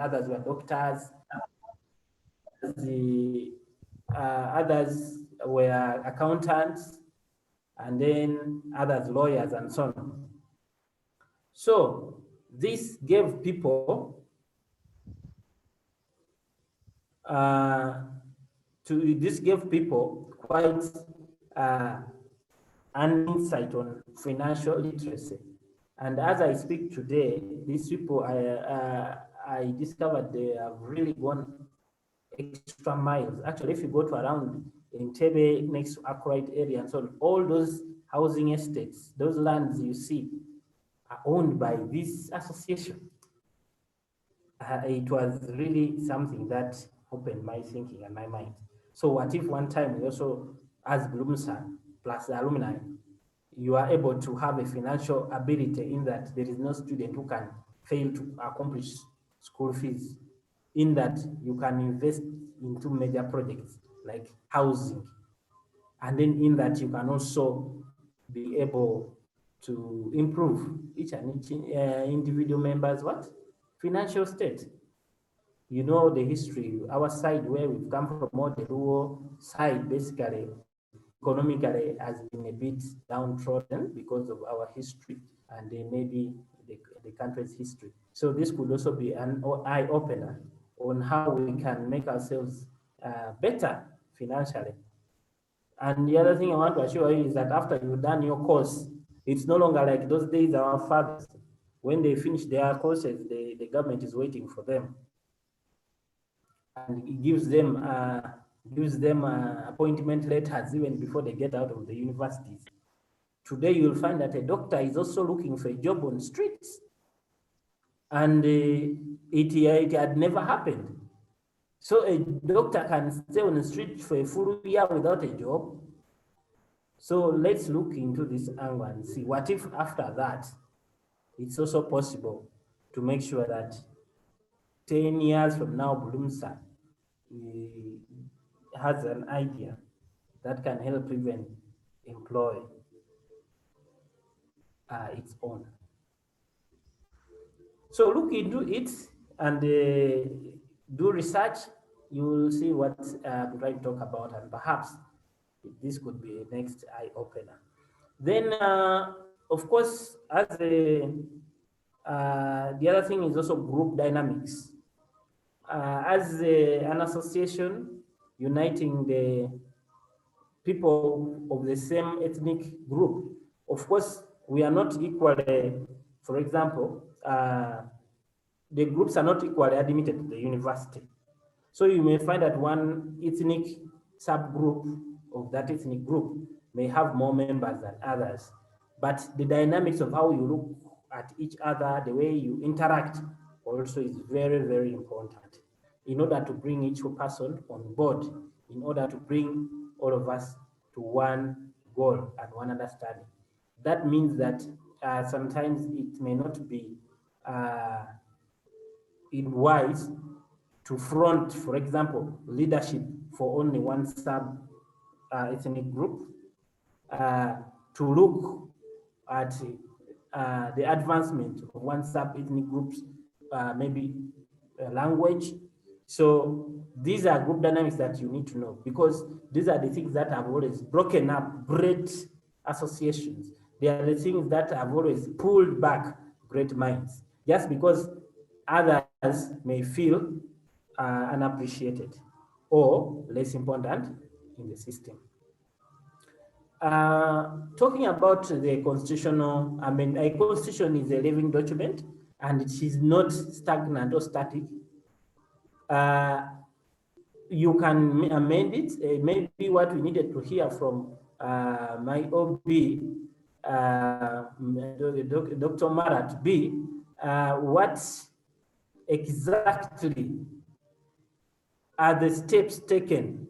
others were doctors, others were accountants, and then others lawyers and so on. So this gave people quite an insight on financial literacy. And as I speak today, these people I discovered they have really gone extra miles. Actually, if you go to around in Tebe, next to Akwait area and so on, all those housing estates, those lands you see are owned by this association. It was really something that opened my thinking and my mind. So what if one time we also, as Bulumsa plus the alumni, you are able to have a financial ability in that there is no student who can fail to accomplish school fees, in that you can invest into major projects like housing, and then in that you can also be able to improve each and each individual member's what? Financial state. You know the history, our side where we've come from, more the rural side, basically, economically has been a bit downtrodden because of our history and maybe the country's history. So this could also be an eye-opener on how we can make ourselves better financially. And the other thing I want to assure you is that after you've done your course, it's no longer like those days our fathers, when they finish their courses, the government is waiting for them. And it gives them appointment letters even before they get out of the universities. Today, you'll find that a doctor is also looking for a job on streets. And it had never happened. So a doctor can stay on the street for a full year without a job. So let's look into this angle and see what if after that, it's also possible to make sure that 10 years from now, Bulumsa has an idea that can help even employ its own. So look into it and do research. You will see what I'm trying to talk about, and perhaps this could be a next eye opener. Then, of course, as the other thing is also group dynamics. As an association uniting the people of the same ethnic group, of course, we are not equally, for example, the groups are not equally admitted to the university. So you may find that one ethnic subgroup of that ethnic group may have more members than others, but the dynamics of how you look at each other, the way you interact also is very, very important in order to bring each person on board, in order to bring all of us to one goal and one understanding. That means that sometimes it may not be wise to front, for example, leadership for only one sub ethnic group, to look at the advancement of one sub ethnic group's maybe language. So these are group dynamics that you need to know, because these are the things that have always broken up great associations. They are the things that have always pulled back great minds, just because others may feel unappreciated or less important in the system. Talking about the constitutional, a constitution is a living document and it is not stagnant or static. You can amend it. Maybe what we needed to hear from my OB, Dr. Marat B, what exactly are the steps taken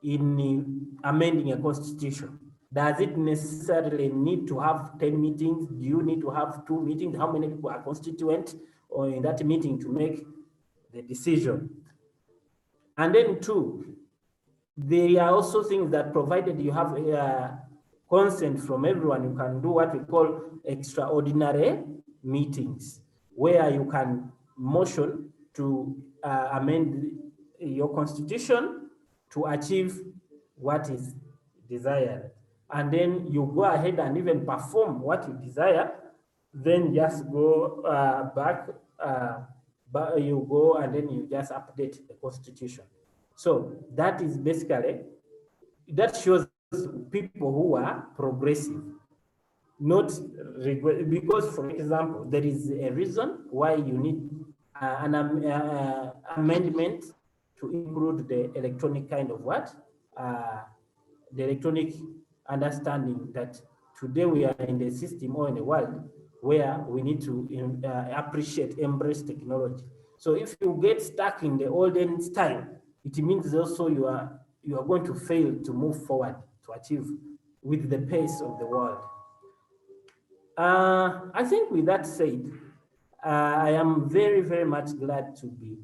in amending a constitution? Does it necessarily need to have 10 meetings? Do you need to have 2 meetings? How many people are constituent or in that meeting to make the decision? And then 2, there are also things that provided you have consent from everyone, you can do what we call extraordinary meetings, where you can motion to amend your constitution to achieve what is desired. And then you go ahead and even perform what you desire, then just go back, but you go and then you just update the constitution. So that is basically, that shows people who are progressive, not regret, because for example, there is a reason why you need an amendment to include the electronic kind of what? The electronic understanding that today we are in the system or in a world where we need to appreciate, embrace technology. So if you get stuck in the olden style, it means also you are going to fail to move forward to achieve with the pace of the world. I think with that said, I am very, very much glad to be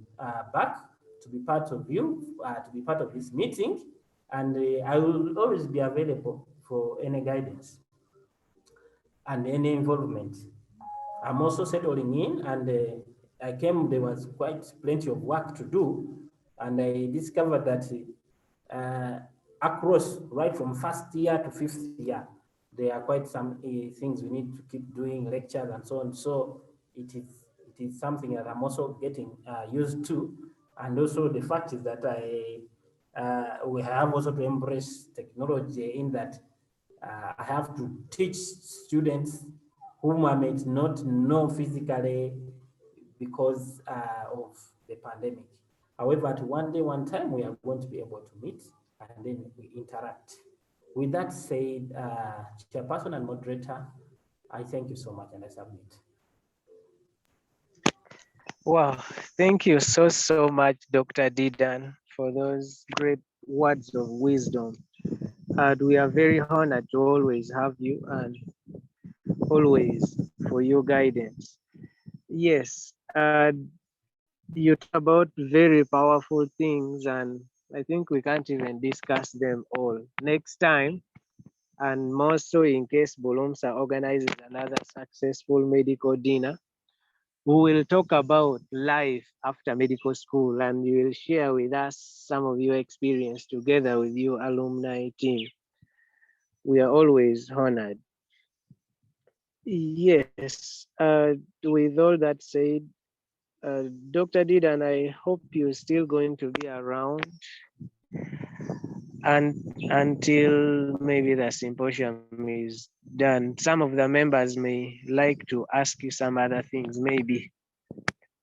back, to be part of you, to be part of this meeting, and I will always be available for any guidance and any involvement. I'm also settling in, and I came, there was quite plenty of work to do, and I discovered that across, right from first year to fifth year, there are quite some things we need to keep doing, lectures and so on. So it is something that I'm also getting used to. And also the fact is that we have also to embrace technology in that I have to teach students whom I may not know physically because of the pandemic. However, at one day, one time, we are going to be able to meet and then we interact. With that said, Chairperson and Moderator, I thank you so much and I submit. Wow, thank you so much, Dr. Didan, for those great words of wisdom. And we are very honored to always have you and always for your guidance. Yes, you talk about very powerful things, and I think we can't even discuss them all. Next time, and more so in case Bulumsa organizes another successful medical dinner, we will talk about life after medical school, and you will share with us some of your experience together with your alumni team. We are always honored. Yes, with all that said, Dr. Didan, I hope you're still going to be around and until maybe the symposium is done. Some of the members may like to ask you some other things, maybe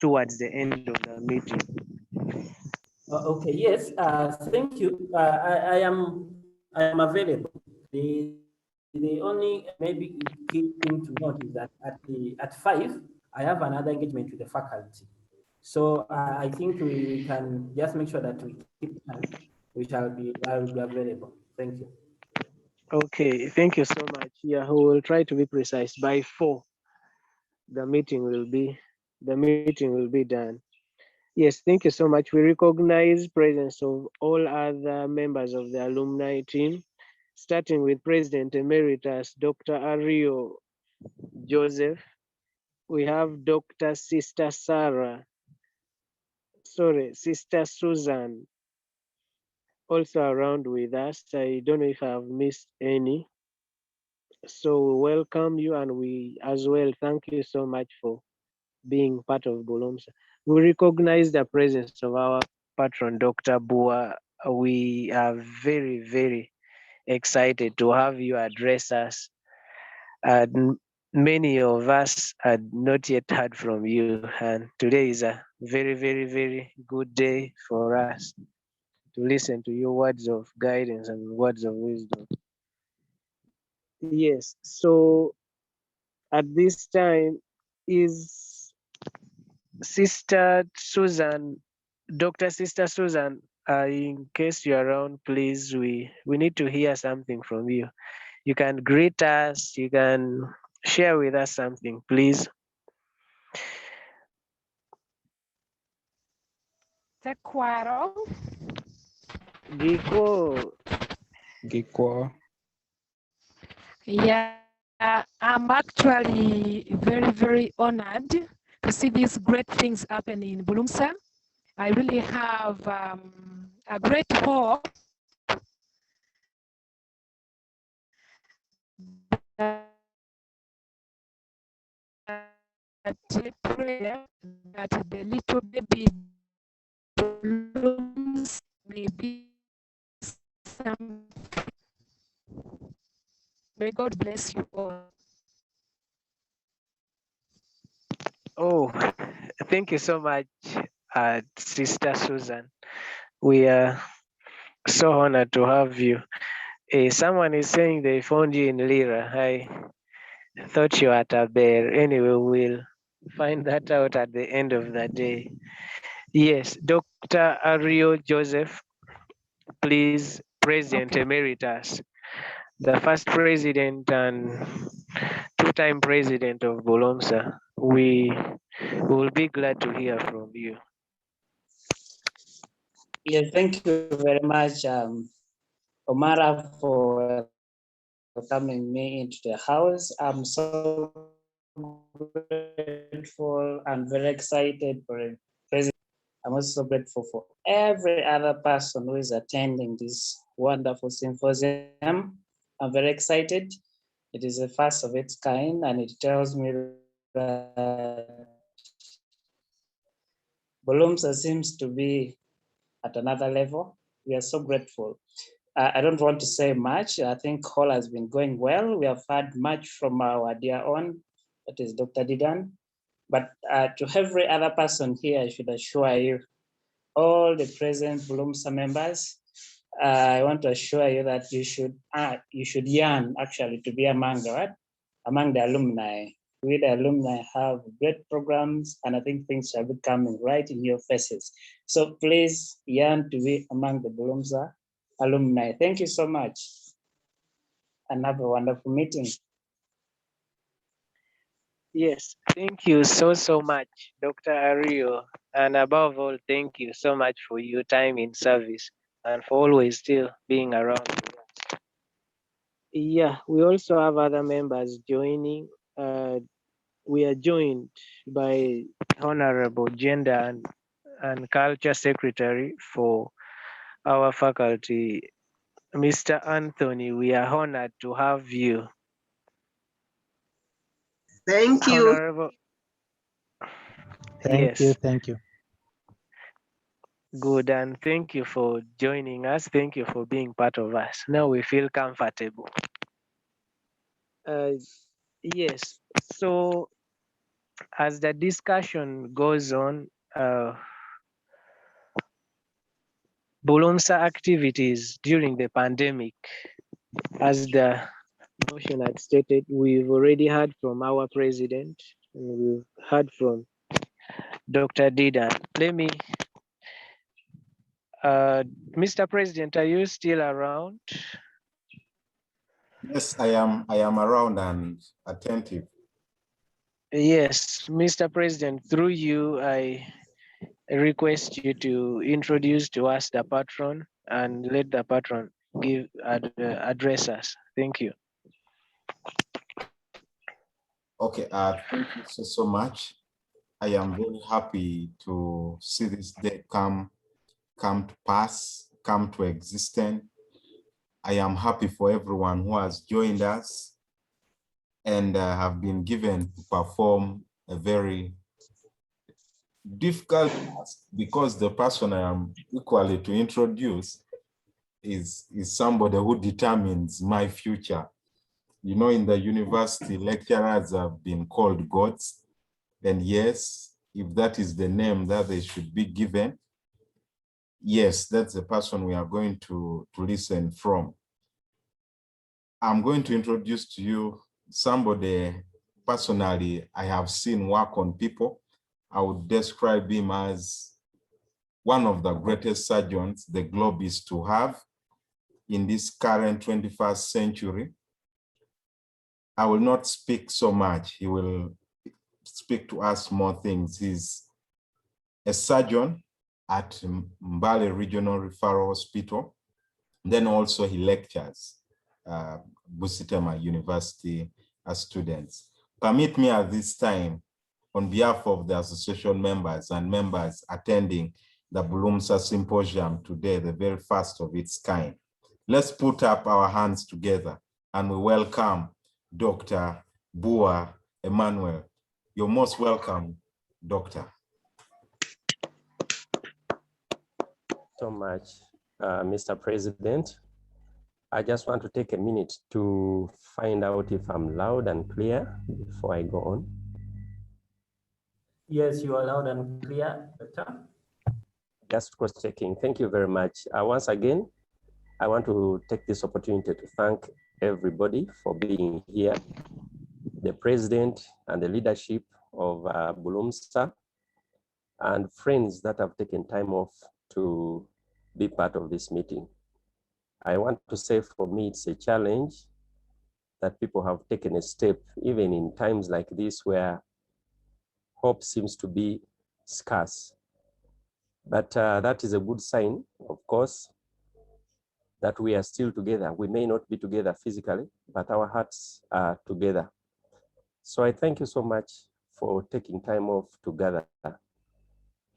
towards the end of the meeting. Okay, yes, thank you. I am available. The only maybe key thing to note is that at 5, I have another engagement with the faculty. So I think we can just make sure that we keep time. I will be available. Thank you. Okay, thank you so much. Yeah, we will try to be precise. By 4, the meeting will be done. Yes, thank you so much. We recognize presence of all other members of the alumni team, starting with President Emeritus Dr. Ario Joseph. We have Dr. Sister Susan, also around with us. I don't know if I've missed any. So we welcome you, and we as well thank you so much for being part of Bulumsa. We recognize the presence of our patron, Dr. Bua. We are very, very excited to have you address us. Many of us had not yet heard from you, and today is a very, very, very good day for us to listen to your words of guidance and words of wisdom. Yes, so at this time, is Sister Susan, Dr. Sister Susan, in case you're around, please, we need to hear something from you. You can greet us, you can share with us something, please. Tekwaro. Giko. Yeah, I'm actually very, very honored to to see these great things happen in Bulumsa. I really have a great hope that that the little baby blooms may be some. May God bless you all. Oh, thank you so much, Sister Susan. We are so honored to have you. Someone is saying they found you in Lira. I thought you were at a bear. Anyway, we'll find that out at the end of the day. Yes, Dr. Ario Joseph, please, President Okay. Emeritus, the first president and two-time president of Bulumsa. We will be glad to hear from you. Yes, thank you very much, Omara, for welcoming me into the house. I'm so grateful and very excited for the president. I'm also grateful for every other person who is attending this wonderful symposium. I'm very excited. It is the first of its kind, and it tells me that Bulumsa seems to be at another level. We are so grateful. I don't want to say much. I think all has been going well. We have heard much from our dear own, that is Dr. Didan. But to every other person here, I should assure you, all the present Bulumsa members, I want to assure you that you should yearn actually to be among the alumni. We the alumni have great programs, and I think things shall be coming right in your faces. So please yearn to be among the Bulumsa alumni. Thank you so much, and have a wonderful meeting. Yes, thank you so much, Dr. Ario. And above all, thank you so much for your time in service and for always still being around. Yeah, we also have other members joining. We are joined by Honorable Gender and Culture Secretary for our faculty, Mr. Anthony. We are honored to have you. Thank you. Honorable. Thank you. Thank you. Good, and thank you for joining us. Thank you for being part of us. Now we feel comfortable. Yes, so as the discussion goes on, Bulumsa activities during the pandemic, as the motion had stated, we've already heard from our president, and we've heard from Dr. Didan. Let me, Mr. President, are you still around? Yes, I am around and attentive. Yes, Mr. President, through you, I request you to introduce to us the patron and let the patron address us. Thank you. Okay, thank you so much. I am very happy to see this day come to pass, come to existence. I am happy for everyone who has joined us and have been given to perform a very difficult task, because the person I am equally to introduce is somebody who determines my future. You know, in the university, lecturers have been called gods. And yes, if that is the name that they should be given, yes, that's the person we are going to listen from. I'm going to introduce to you somebody personally I have seen work on people. I would describe him as one of the greatest surgeons the globe is to have in this current 21st century. I will not speak so much. He will speak to us more things. He's a surgeon at Mbale Regional Referral Hospital. Then also he lectures Busitema University students. Permit me at this time on behalf of the association members and members attending the Bulumsa Symposium today, the very first of its kind. Let's put up our hands together and we welcome Dr. Bua Emmanuel. You're most welcome, Doctor. So much, Mr. President. I just want to take a minute to find out if I'm loud and clear before I go on. Yes, you are loud and clear, Doctor. Just cross-checking. Thank you very much. Once again, I want to take this opportunity to thank everybody for being here, the president and the leadership of Bulumsa, and friends that have taken time off to be part of this meeting. I want to say for me, it's a challenge that people have taken a step, even in times like this where hope seems to be scarce. But that is a good sign, of course, that we are still together. We may not be together physically, but our hearts are together. So I thank you so much for taking time off to gather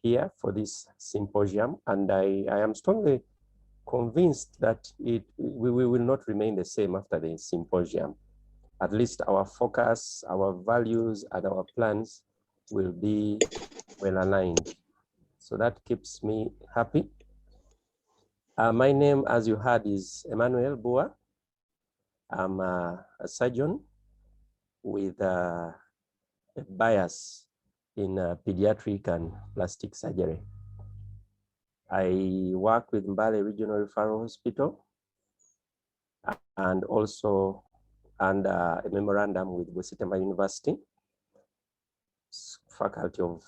here for this symposium. And I am strongly convinced that we will not remain the same after the symposium. At least our focus, our values, and our plans will be well aligned. So that keeps me happy. My name, as you heard, is Emmanuel Bua. I'm a surgeon with a bias in pediatric and plastic surgery. I work with Mbale Regional Referral Hospital and also under a memorandum with Bwesitemba University, Faculty of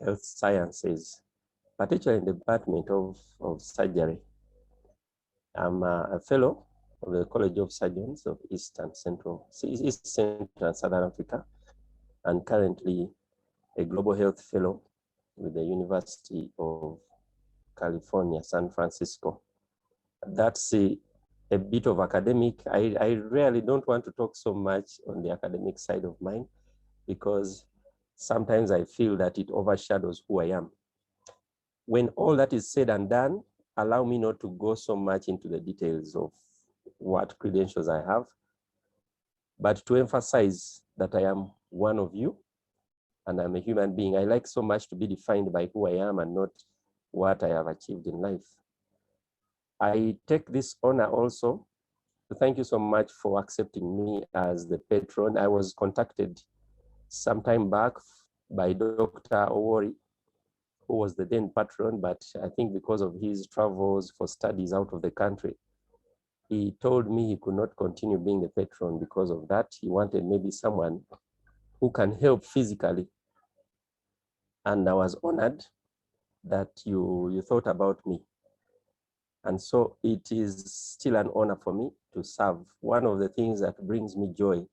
Health Sciences, particularly in the Department of Surgery. I'm a fellow of the College of Surgeons of East Central and Southern Africa, and currently a Global Health Fellow with the University of California, San Francisco. That's a bit of academic. I really don't want to talk so much on the academic side of mine because sometimes I feel that it overshadows who I am. When all that is said and done, allow me not to go so much into the details of what credentials I have, but to emphasize that I am one of you and I'm a human being. I like so much to be defined by who I am and not what I have achieved in life. I take this honor also to thank you so much for accepting me as the patron. I was contacted some time back by Dr. Owori, who was the then patron, but I think because of his travels for studies out of the country, he told me he could not continue being the patron because of that. He wanted maybe someone who can help physically. And I was honored that you thought about me. And so it is still an honor for me to serve. One of the things that brings me joy,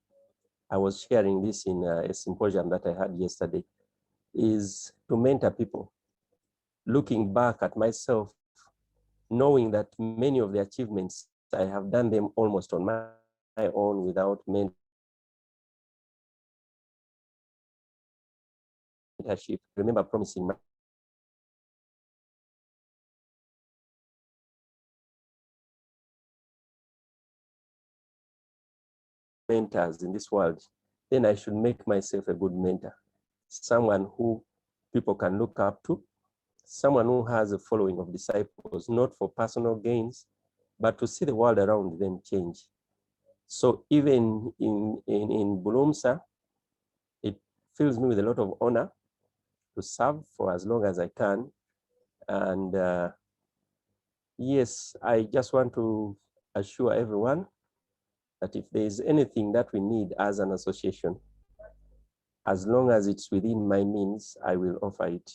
I was sharing this in a symposium that I had yesterday, is to mentor people. Looking back at myself, knowing that many of the achievements, I have done them almost on my own without mentorship. I remember promising my mentors in this world, then I should make myself a good mentor, someone who people can look up to, someone who has a following of disciples, not for personal gains, but to see the world around them change. So even in Bulumsa, it fills me with a lot of honor to serve for as long as I can. And yes, I just want to assure everyone that if there is anything that we need as an association, as long as it's within my means, I will offer it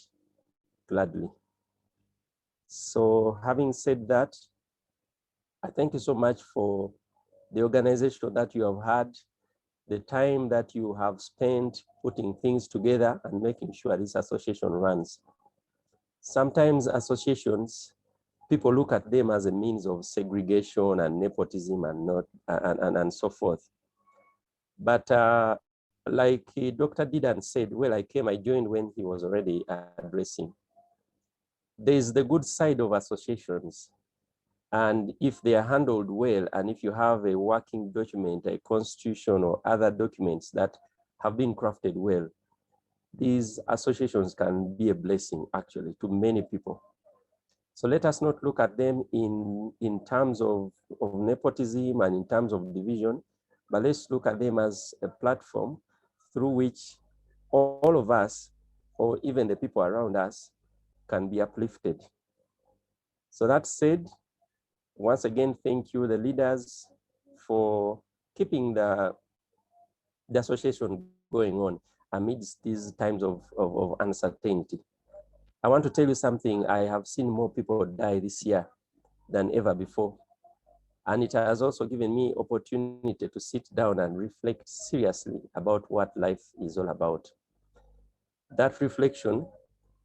gladly. So having said that, I thank you so much for the organization that you have had, the time that you have spent putting things together and making sure this association runs. Sometimes associations, people look at them as a means of segregation and nepotism and so forth. But like Dr. Didan said, well, I joined when he was already addressing. There's the good side of associations. And if they are handled well, and if you have a working document, a constitution or other documents that have been crafted well, these associations can be a blessing actually to many people. So let us not look at them in terms of nepotism and in terms of division, but let's look at them as a platform through which all of us, or even the people around us, can be uplifted. So that said, once again, thank you, the leaders, for keeping the association going on amidst these times of uncertainty. I want to tell you something. I have seen more people die this year than ever before. And it has also given me opportunity to sit down and reflect seriously about what life is all about. That reflection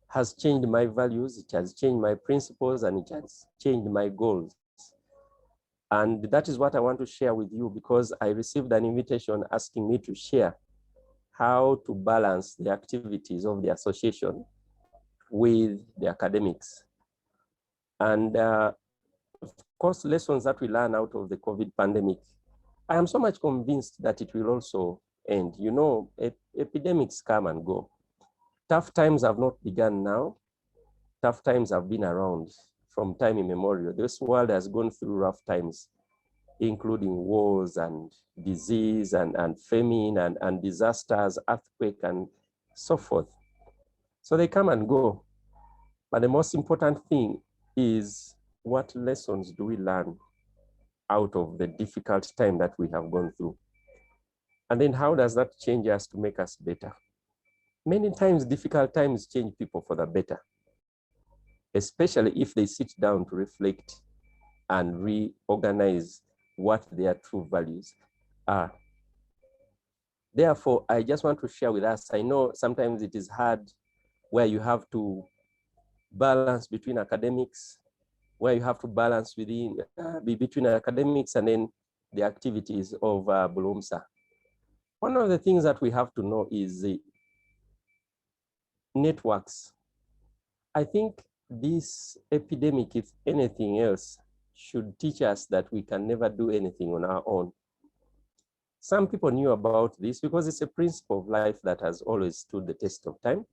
has changed my values, it has changed my principles, and it has changed my goals. And that is what I want to share with you, because I received an invitation asking me to share how to balance the activities of the association with the academics. And of course, lessons that we learn out of the COVID pandemic, I am so much convinced that it will also end. You know, epidemics come and go. Tough times have not begun now. Tough times have been around from time immemorial. This world has gone through rough times, including wars and disease and famine and disasters, earthquake and so forth. So they come and go. But the most important thing is, what lessons do we learn out of the difficult time that we have gone through? And then how does that change us to make us better? Many times difficult times change people for the better, especially if they sit down to reflect and reorganize what their true values are. Therefore, I just want to share with us, I know sometimes it is hard where you have to balance between academics, where you have to balance between academics and then the activities of Bulumsa. One of the things that we have to know is the networks. I think this epidemic, if anything else, should teach us that we can never do anything on our own. Some people knew about this because it's a principle of life that has always stood the test of time,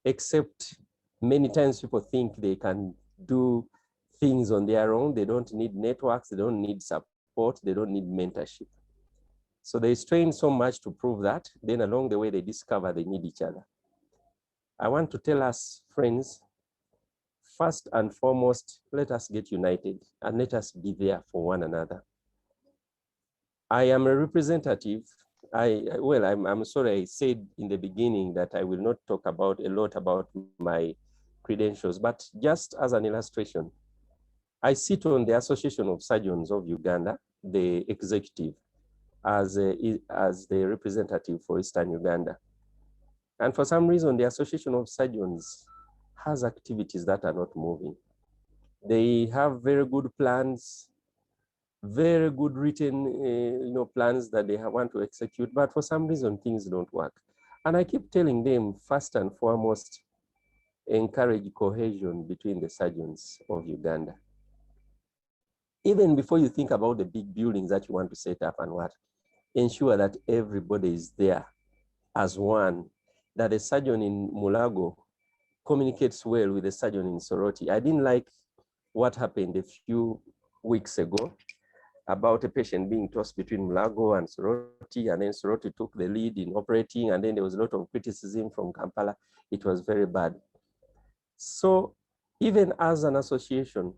except many times people think they can do things on their own. They don't need networks, they don't need support, they don't need mentorship. So they strain so much to prove that, then along the way they discover they need each other. I want to tell us, friends, first and foremost, let us get united and let us be there for one another. I am a representative. I'm sorry, I said in the beginning that I will not talk about a lot about my credentials, but just as an illustration, I sit on the Association of Surgeons of Uganda, the executive, as the representative for Eastern Uganda. And for some reason, the Association of Surgeons has activities that are not moving. They have very good plans, very good written plans that they want to execute, but for some reason, things don't work. And I keep telling them, first and foremost, encourage cohesion between the surgeons of Uganda. Even before you think about the big buildings that you want to set up and what, ensure that everybody is there as one, that a surgeon in Mulago communicates well with the surgeon in Soroti. I didn't like what happened a few weeks ago about a patient being tossed between Mulago and Soroti, and then Soroti took the lead in operating, and then there was a lot of criticism from Kampala. It was very bad. So even as an association,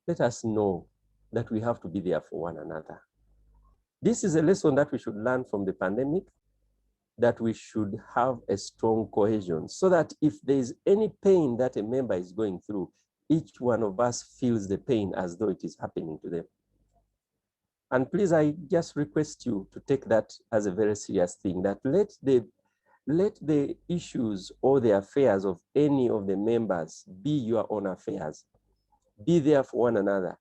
let us know that we have to be there for one another. This is a lesson that we should learn from the pandemic, that we should have a strong cohesion so that if there is any pain that a member is going through, each one of us feels the pain as though it is happening to them. And please, I just request you to take that as a very serious thing, that let the issues or the affairs of any of the members be your own affairs. Be there for one another.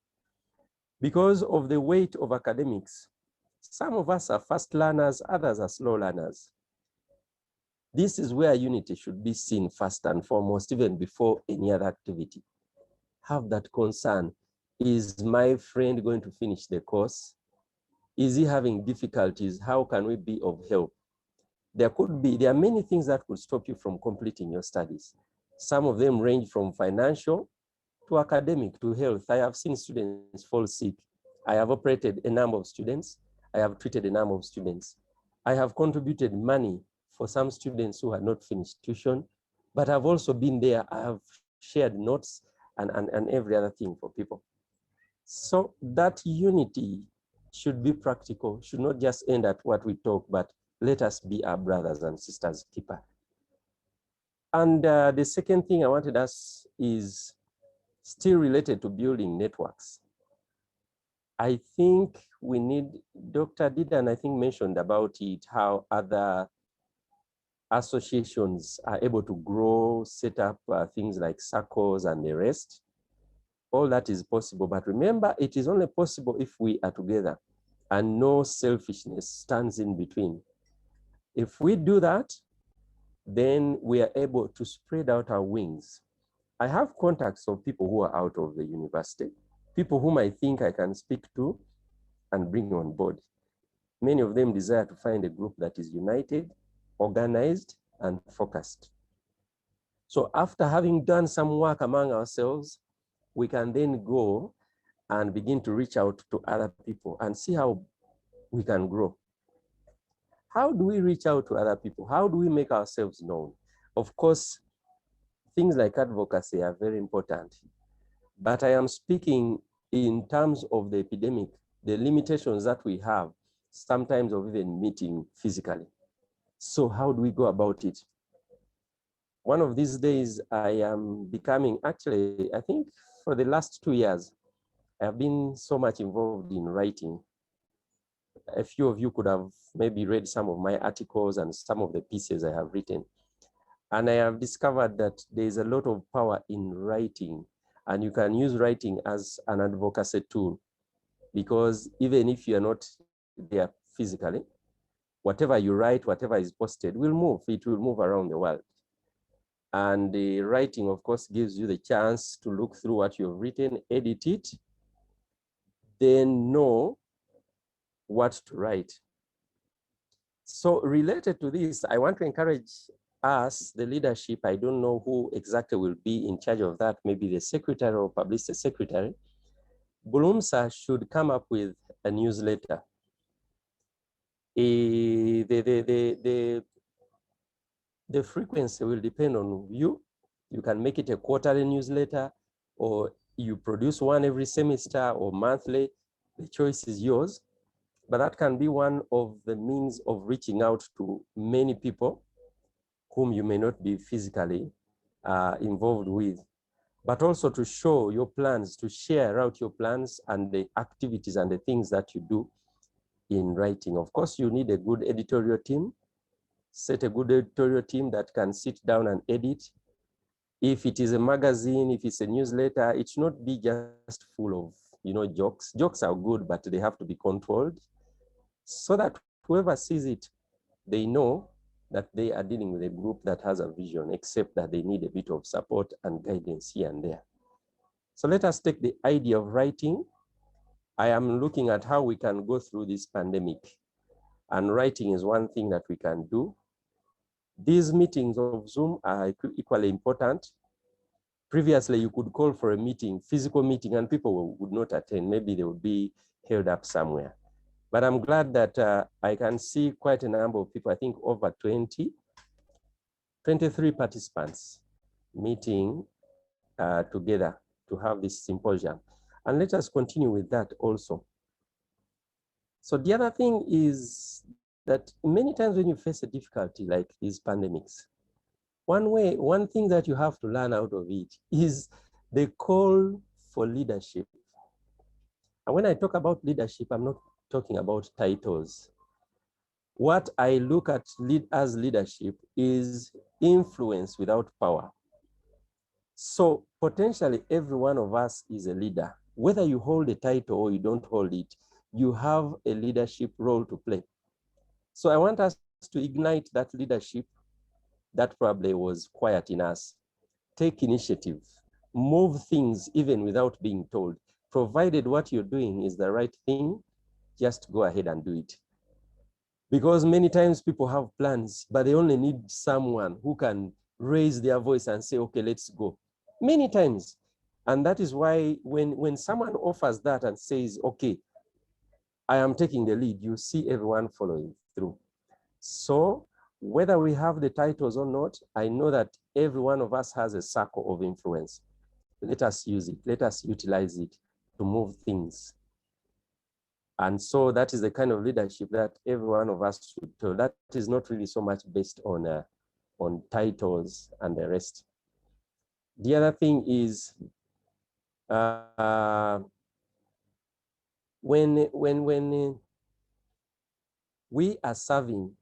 Because of the weight of academics, Some of us are fast learners, others are slow learners. This is where unity should be seen first and foremost, even before any other activity. Have that concern. Is my friend going to finish the course? Is he having difficulties? How can we be of help? There are many things that could stop you from completing your studies. Some of them range from financial to academic to health. I have seen students fall sick. I have operated a number of students. I have treated a number of students. I have contributed money for some students who had not finished tuition, but I've also been there. I have shared notes and every other thing for people. So that unity should be practical, should not just end at what we talk, but let us be our brothers and sisters keeper. And the second thing I wanted us is still related to building networks. I think we need, Dr. Didan, I think, mentioned about it, how other associations are able to grow, set up things like circles and the rest. All that is possible, but remember, it is only possible if we are together and no selfishness stands in between. If we do that, then we are able to spread out our wings. I have contacts of people who are out of the university, people whom I think I can speak to and bring on board. Many of them desire to find a group that is united, organized, and focused. So after having done some work among ourselves, we can then go and begin to reach out to other people and see how we can grow. How do we reach out to other people? How do we make ourselves known? Of course, things like advocacy are very important, but I am speaking in terms of the epidemic, the limitations that we have, sometimes of even meeting physically. So how do we go about it? One of these days, I am becoming, actually, I think for the last 2 years, I have been so much involved in writing. A few of you could have maybe read some of my articles and some of the pieces I have written. And I have discovered that there is a lot of power in writing, and you can use writing as an advocacy tool, because even if you're not there physically, whatever you write, whatever is posted will move. It will move around the world. And the writing, of course, gives you the chance to look through what you've written, edit it, then know what to write. So related to this, I want to encourage us, the leadership. I don't know who exactly will be in charge of that, maybe the secretary or publicity secretary. Bulumsa should come up with a newsletter. The frequency will depend on you. You can make it a quarterly newsletter, or you produce one every semester or monthly. The choice is yours. But that can be one of the means of reaching out to many people whom you may not be physically involved with, but also to show your plans, to share out your plans and the activities and the things that you do in writing. Of course, you need a good editorial team. Set a good editorial team that can sit down and edit. If it is a magazine, if it's a newsletter, it should not be just full of jokes. Jokes are good, but they have to be controlled, so that whoever sees it, they know that they are dealing with a group that has a vision, except that they need a bit of support and guidance here and there. So let us take the idea of writing. I am looking at how we can go through this pandemic, and writing is one thing that we can do. These meetings of Zoom are equally important. Previously, you could call for a meeting, physical meeting, and people would not attend. Maybe they would be held up somewhere. But I'm glad that I can see quite a number of people, I think over 23 participants meeting together to have this symposium. And let us continue with that also. So the other thing is that many times when you face a difficulty like these pandemics, one thing that you have to learn out of it is the call for leadership. And when I talk about leadership, I'm not talking about titles. What I look at as leadership is influence without power. So potentially every one of us is a leader. Whether you hold a title or you don't hold it, you have a leadership role to play. So I want us to ignite that leadership that probably was quiet in us. Take initiative, move things even without being told. Provided what you're doing is the right thing, just go ahead and do it. Because many times people have plans, but they only need someone who can raise their voice and say, okay, let's go. Many times. And that is why when someone offers that and says, okay, I am taking the lead, you see everyone following through. So whether we have the titles or not, I know that every one of us has a circle of influence. Let us use it. Let us utilize it to move things. And so that is the kind of leadership that every one of us should do. That is not really so much based on titles and the rest. The other thing is when we are serving,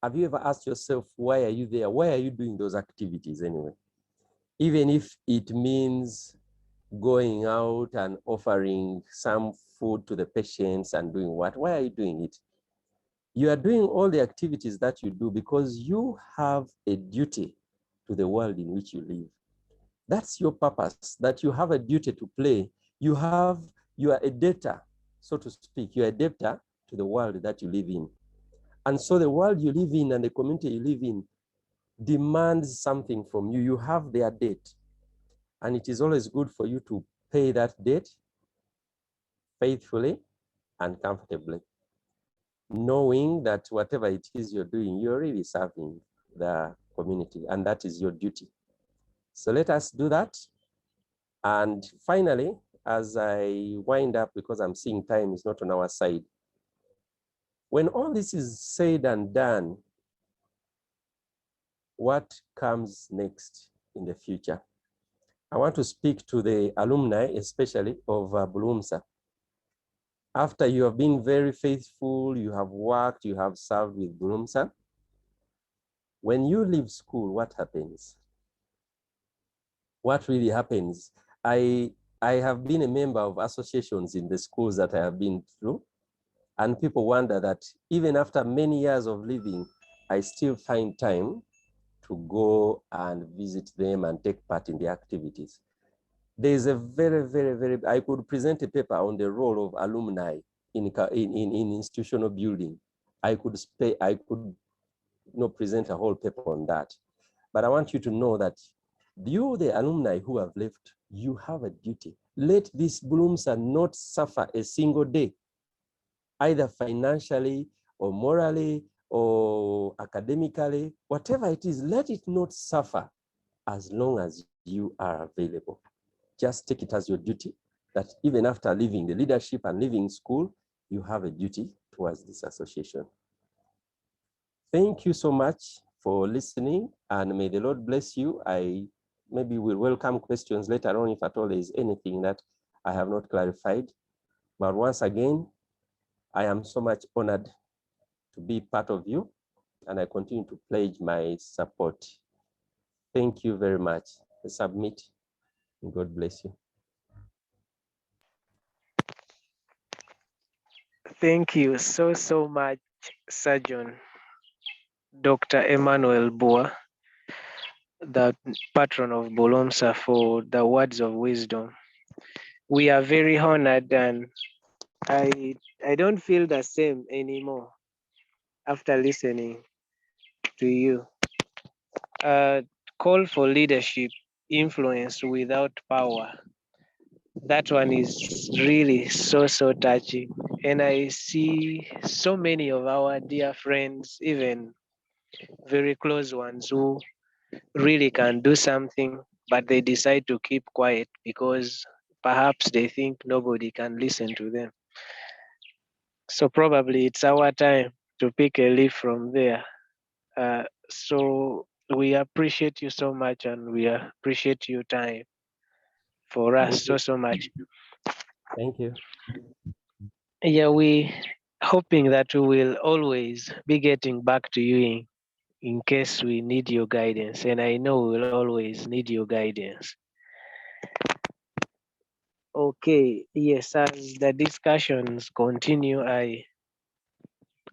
have you ever asked yourself, why are you there? Why are you doing those activities anyway? Even if it means going out and offering some food to the patients and doing what? Why are you doing it? You are doing all the activities that you do because you have a duty to the world in which you live. That's your purpose, that you have a duty to play. You are a debtor, so to speak. You are a debtor to the world that you live in. And so the world you live in and the community you live in demands something from you. You have their debt. And it is always good for you to pay that debt faithfully and comfortably, knowing that whatever it is you're doing, you're really serving the community, and that is your duty. So let us do that. And finally, as I wind up, because I'm seeing time is not on our side, when all this is said and done, what comes next in the future? I want to speak to the alumni, especially of Bulumsa. After you have been very faithful, you have worked, you have served with Bulumsa, when you leave school, what happens? What really happens? I have been a member of associations in the schools that I have been through, and people wonder that even after many years of living, I still find time to go and visit them and take part in the activities. There is a very, I could present a paper on the role of alumni in institutional building. I could present a whole paper on that. But I want you to know that you, the alumni who have left, you have a duty. Let these Bulumsa not suffer a single day, either financially or morally or academically, whatever it is, let it not suffer as long as you are available. Just take it as your duty that even after leaving the leadership and leaving school, you have a duty towards this association. Thank you so much for listening, and may the Lord bless you. I maybe will welcome questions later on if at all there is anything that I have not clarified. But once again, I am so much honored to be part of you, and I continue to pledge my support. Thank you very much. I submit, and God bless you. Thank you so much, Surgeon Dr. Emmanuel Boa, the patron of Bulumsa, for the words of wisdom. We are very honored, and I don't feel the same anymore after listening to you. Call for leadership, influence without power. That one is really so touching. And I see so many of our dear friends, even very close ones, who really can do something, but they decide to keep quiet because perhaps they think nobody can listen to them. So probably it's our time to pick a leaf from there. So we appreciate you so much, and we appreciate your time for us so much. Thank you. Yeah, we hoping that we will always be getting back to you in case we need your guidance. And I know we'll always need your guidance. Okay, yes, as the discussions continue, I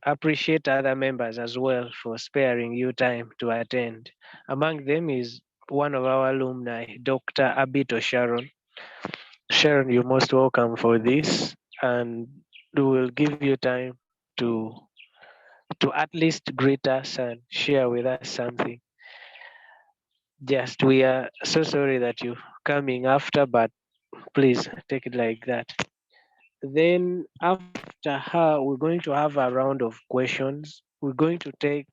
appreciate other members as well for sparing you time to attend. Among them is one of our alumni, Dr. Abito Sharon. Sharon, you're most welcome for this, and we will give you time to to at least greet us and share with us something. Just we are so sorry that you're coming after, but please take it like that. Then after her, we're going to have a round of questions. We're going to take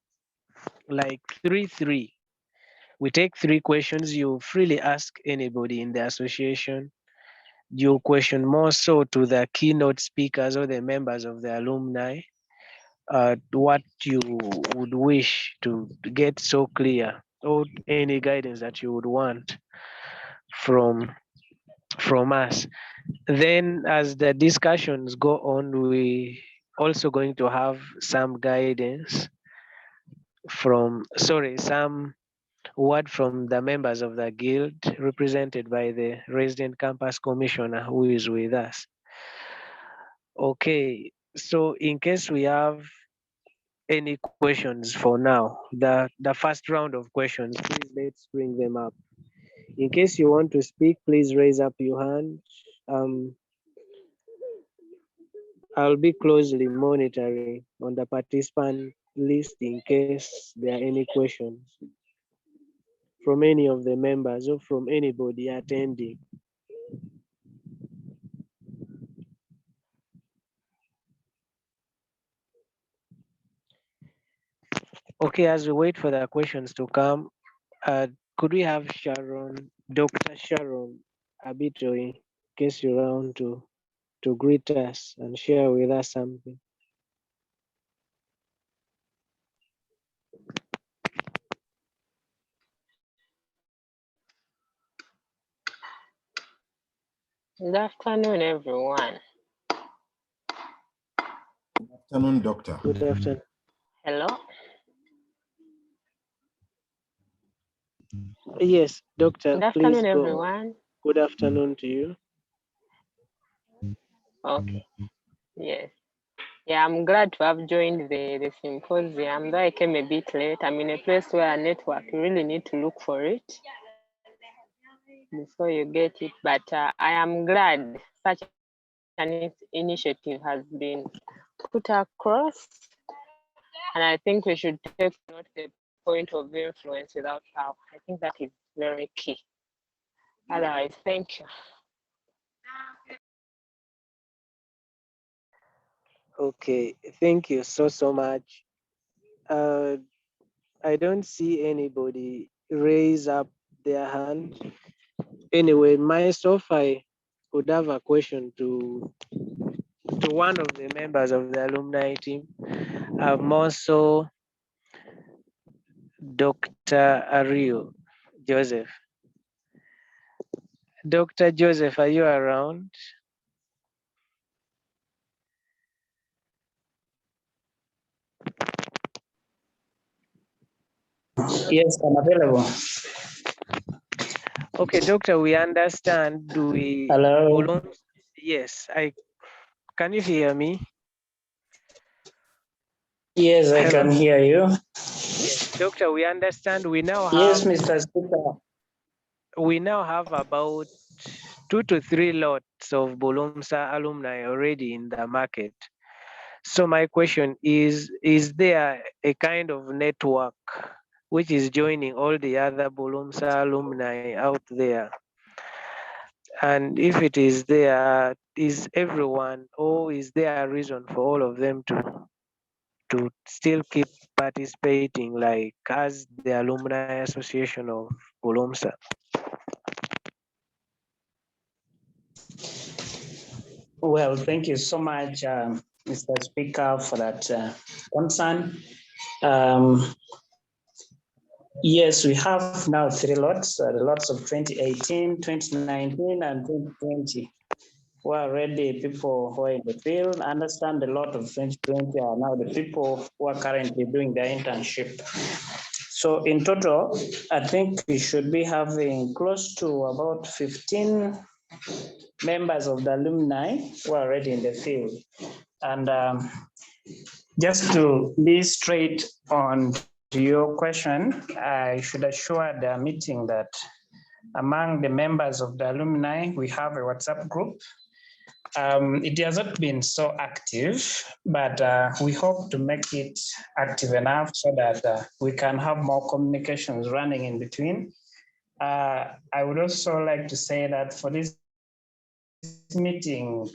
like three. We take three questions. You freely ask anybody in the association. You question more so to the keynote speakers or the members of the alumni, what you would wish to get so clear, or any guidance that you would want from us. Then as the discussions go on, we also going to have some guidance from, sorry, some word from the members of the guild represented by the resident campus commissioner who is with us. Okay, so in case we have any questions for now, the first round of questions, please let's bring them up. In case you want to speak, please raise up your hand. I'll be closely monitoring on the participant list in case there are any questions from any of the members or from anybody attending. Okay, as we wait for the questions to come, could we have Sharon, Dr. Sharon Abito, in case you're around to greet us and share with us something? Good afternoon, everyone. Good afternoon, doctor. Good afternoon. Hello. Yes, doctor, Good please afternoon, go. everyone. Good afternoon to you. Okay. Yes. Yeah, I'm glad to have joined the symposium. Though I came a bit late, I'm in a place where a network, you really need to look for it before you get it. But I am glad such an initiative has been put across. And I think we should take note the point of influence without power. I think that is very key. Otherwise, thank you. Okay, thank you so much. I don't see anybody raise up their hand. Anyway, myself, I would have a question to one of the members of the alumni team. More so Dr. Ario Joseph. Dr. Joseph, are you around? Yes, I'm available. Okay, doctor, we understand. Hello. Yes, can you hear me? Yes, I Hello. can hear you. Yes, doctor, we understand. We now have, Yes, Mr. Speaker. we now have about 2 to 3 lots of Bulumsa alumni already in the market. So my question is there a kind of network which is joining all the other Bulumsa alumni out there? And if it is there, is everyone, or is there a reason for all of them to still keep participating, like as the Alumni Association of Bulumsa? Well, thank you so much, Mr. Speaker, for that concern. Yes, we have now 3 lots, the lots of 2018, 2019, and 2020. Who are already people who are in the field. I understand a lot of 2020 are now the people who are currently doing their internship. So in total, I think we should be having close to about 15 members of the alumni who are already in the field. And just to be straight on to your question, I should assure the meeting that among the members of the alumni, we have a WhatsApp group. It has not been so active, but we hope to make it active enough so that we can have more communications running in between. I would also like to say that for this meeting,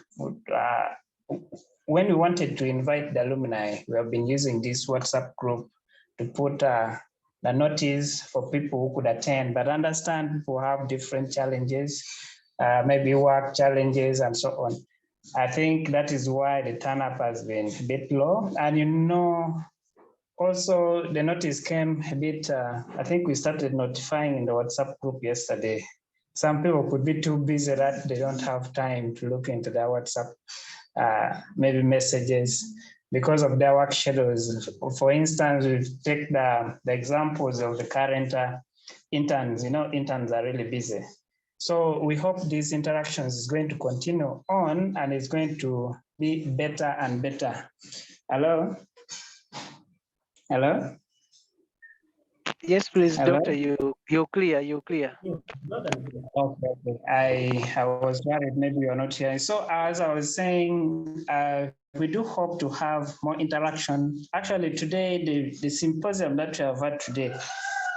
when we wanted to invite the alumni, we have been using this WhatsApp group to put the notice for people who could attend, but understand people have different challenges, maybe work challenges and so on. I think that is why the turn up has been a bit low. And also the notice came a bit, I think we started notifying in the WhatsApp group yesterday. Some people could be too busy that they don't have time to look into their WhatsApp, maybe messages because of their work schedules. For instance, we take the examples of the current interns. Interns are really busy. So we hope these interactions is going to continue on and it's going to be better and better. Hello? Hello? Yes, please, Hello? doctor, you're clear, you're clear. Okay. I was worried maybe you're not hearing. So as I was saying, we do hope to have more interaction. Actually, today, the symposium that we have had today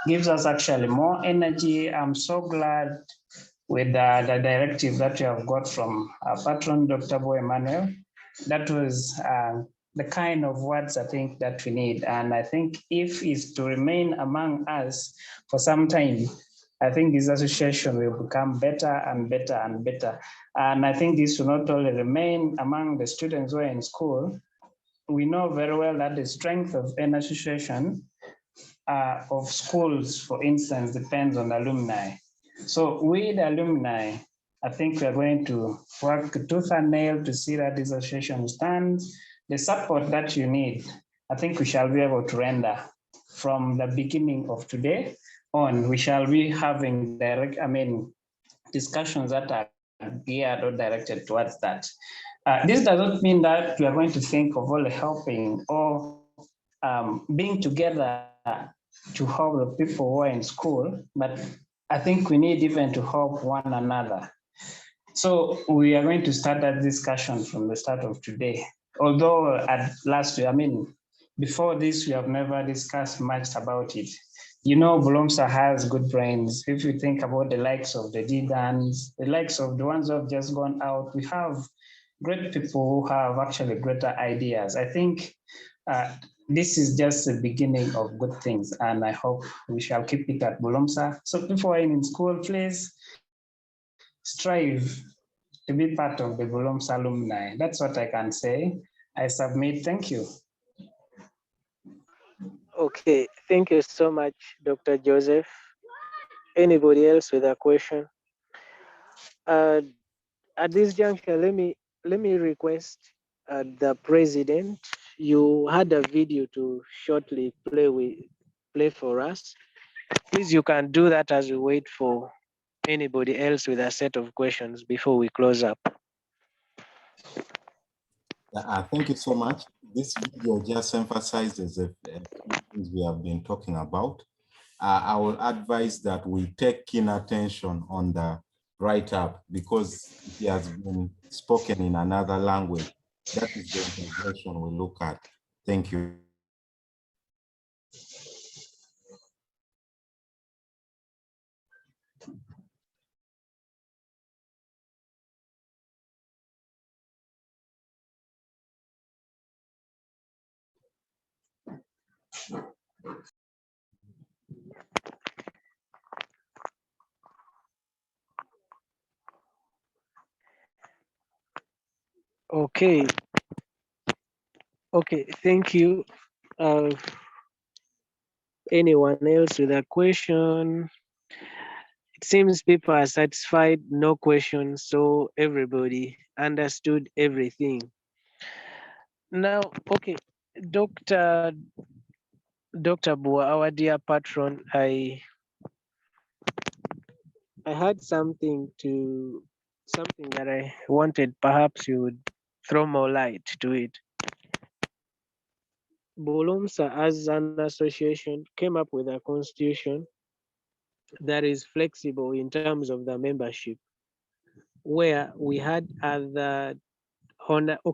gives us actually more energy. I'm so glad with the directive that we have got from our patron, Dr. Bo Emmanuel. That was the kind of words I think that we need. And I think if it's to remain among us for some time, I think this association will become better and better and better. And I think this will not only remain among the students who are in school. We know very well that the strength of an association of schools, for instance, depends on alumni. So we, the alumni, I think we are going to work tooth and nail to see that this association stands. The support that you need, I think we shall be able to render from the beginning of today on. We shall be having discussions that are geared or directed towards that. This does not mean that we are going to think of only helping or being together to help the people who are in school, but I think we need even to help one another. So we are going to start that discussion from the start of today. Although at last, before this, we have never discussed much about it. Bulumsa has good brains. If you think about the likes of the Didans, the likes of the ones who have just gone out, we have great people who have actually greater ideas. I think this is just the beginning of good things, and I hope we shall keep it at Bulumsa. So people in school, please strive to be part of the Bulumsa alumni. That's what I can say. I submit. Thank you. Okay, thank you so much, Dr. Joseph. Anybody else with a question? At this juncture, let me request the president. You had a video to shortly play for us. Please, you can do that as we wait for anybody else with a set of questions before we close up. Thank you so much. This video just emphasizes the things we have been talking about. I will advise that we take keen attention on the write-up because it has been spoken in another language. That is the integration we look at. Thank you. Okay. Okay, thank you. Anyone else with a question? It seems people are satisfied, no questions, so everybody understood everything. Now, okay, Dr. Bua, our dear patron, I had something to something that I wanted perhaps you would throw more light to it. Bulumsa as an association came up with a constitution that is flexible in terms of the membership, where we had other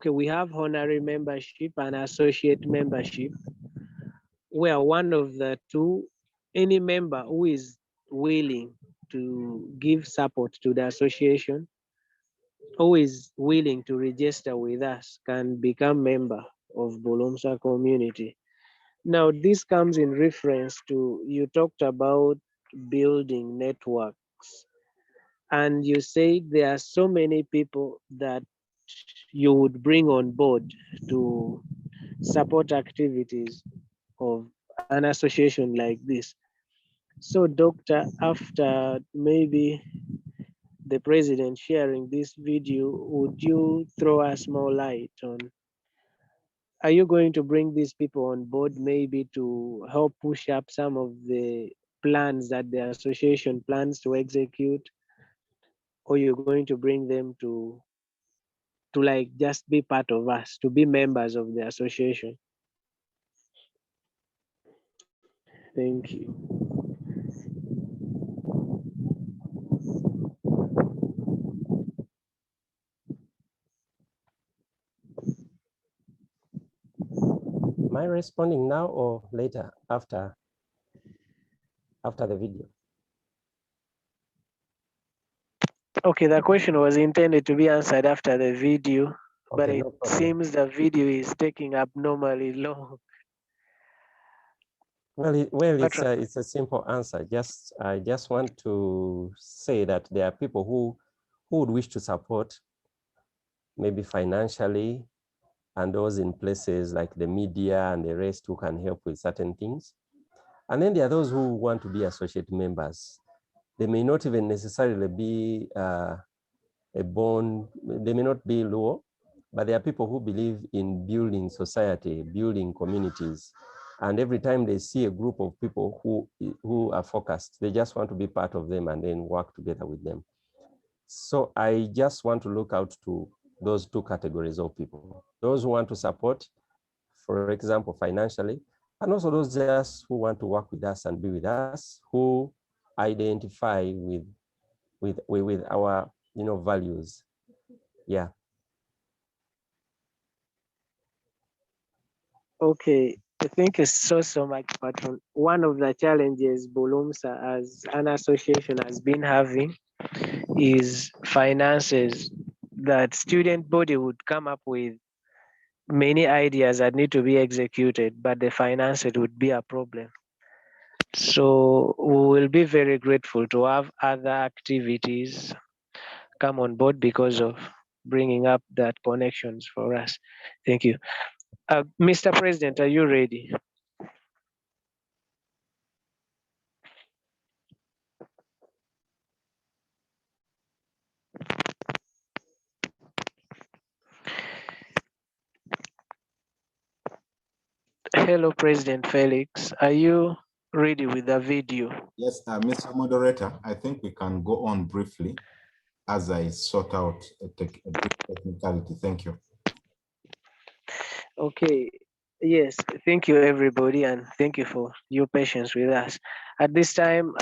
we have honorary membership and associate membership, where one of the two, any member who is willing to give support to the association, who is willing to register with us, can become member of Bulumsa community. Now, this comes in reference to, you talked about building networks, and you say there are so many people that you would bring on board to support activities of an association like this. So, Doctor, after maybe the president sharing this video, would you throw us more light on, are you going to bring these people on board maybe to help push up some of the plans that the association plans to execute, or you're going to bring them to like just be part of us, to be members of the association? Thank you. Am I responding now or later after the video? Okay, the question was intended to be answered after the video, but Okay, it no problem. seems the video is taking abnormally long. Well, it's a simple answer. I just want to say that there are people who would wish to support, maybe financially, and those in places like the media and the rest who can help with certain things. And then there are those who want to be associate members. They may not even necessarily be they may not be Luo, but there are people who believe in building society, building communities. And every time they see a group of people who are focused, they just want to be part of them and then work together with them. So I just want to look out to those two categories of people. Those who want to support, for example, financially, and also those just who want to work with us and be with us, who identify with our values. Yeah. Okay, thank you so much, Patron. One of the challenges Bulumsa as an association has been having is finances. That student body would come up with many ideas that need to be executed, but the finances would be a problem. So we will be very grateful to have other activities come on board because of bringing up that connections for us. Thank you. Mr. President, are you ready? Hello, President Felix. Are you ready with the video? Yes, Mr. Moderator, I think we can go on briefly as I sort out a brief technicality. Thank you. Okay. Yes, thank you, everybody, and thank you for your patience with us. At this time,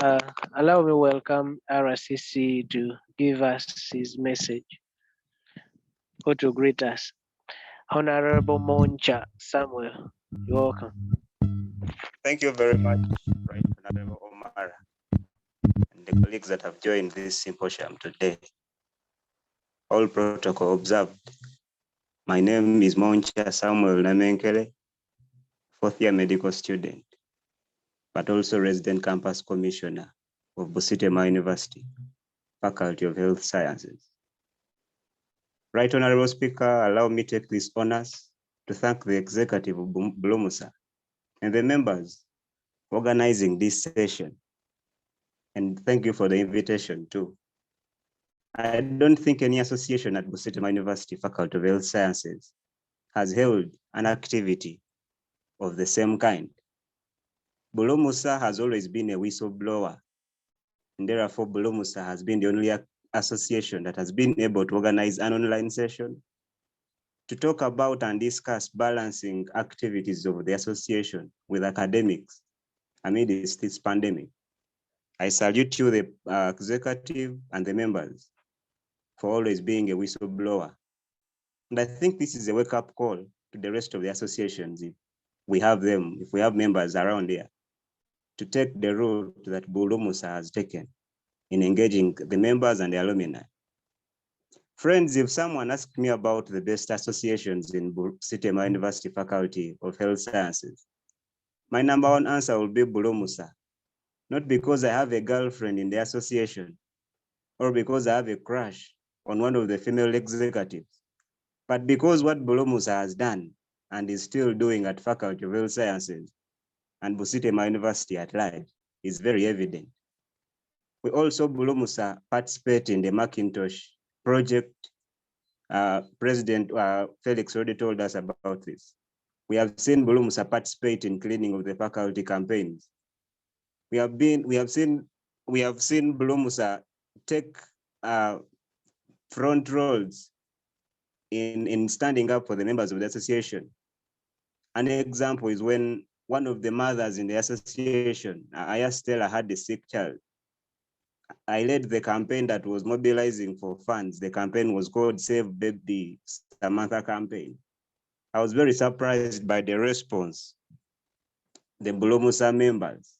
allow me to welcome RCC to give us his message or to greet us. Honorable Moncha Samuel, you're welcome. Thank you very much, Right Honorable Omar, and the colleagues that have joined this symposium today. All protocol observed. My name is Moncha Samuel Namenkele, fourth year medical student, but also resident campus commissioner of Busitema University, Faculty of Health Sciences. Right Honorable Speaker, allow me to take this honors to thank the executive of Bulumsa and the members organizing this session. And thank you for the invitation too. I don't think any association at Busitema University Faculty of Health Sciences has held an activity of the same kind. Bulumsa has always been a whistleblower, and therefore Bulumsa has been the only association that has been able to organize an online session to talk about and discuss balancing activities of the association with academics amidst this pandemic. I salute you, the executive and the members, for always being a whistleblower. And I think this is a wake-up call to the rest of the associations, if we have them, if we have members around here, to take the route that Bulumsa has taken in engaging the members and the alumni. Friends, if someone asked me about the best associations in Sitema University Faculty of Health Sciences, my number one answer will be Bulumsa. Not because I have a girlfriend in the association or because I have a crush on one of the female executives, but because what Bulumsa has done and is still doing at Faculty of Health Sciences and Busitema University at large is very evident. We also, Bulumsa, participate in the Macintosh project. President Felix already told us about this. We have seen Bulumsa participate in cleaning of the faculty campaigns. We have seen Bulumsa take front roles in standing up for the members of the association. An example is when one of the mothers in the association, Aya Stella, had a sick child. I led the campaign that was mobilizing for funds. The campaign was called Save Baby Samantha campaign. I was very surprised by the response the Bulumsa members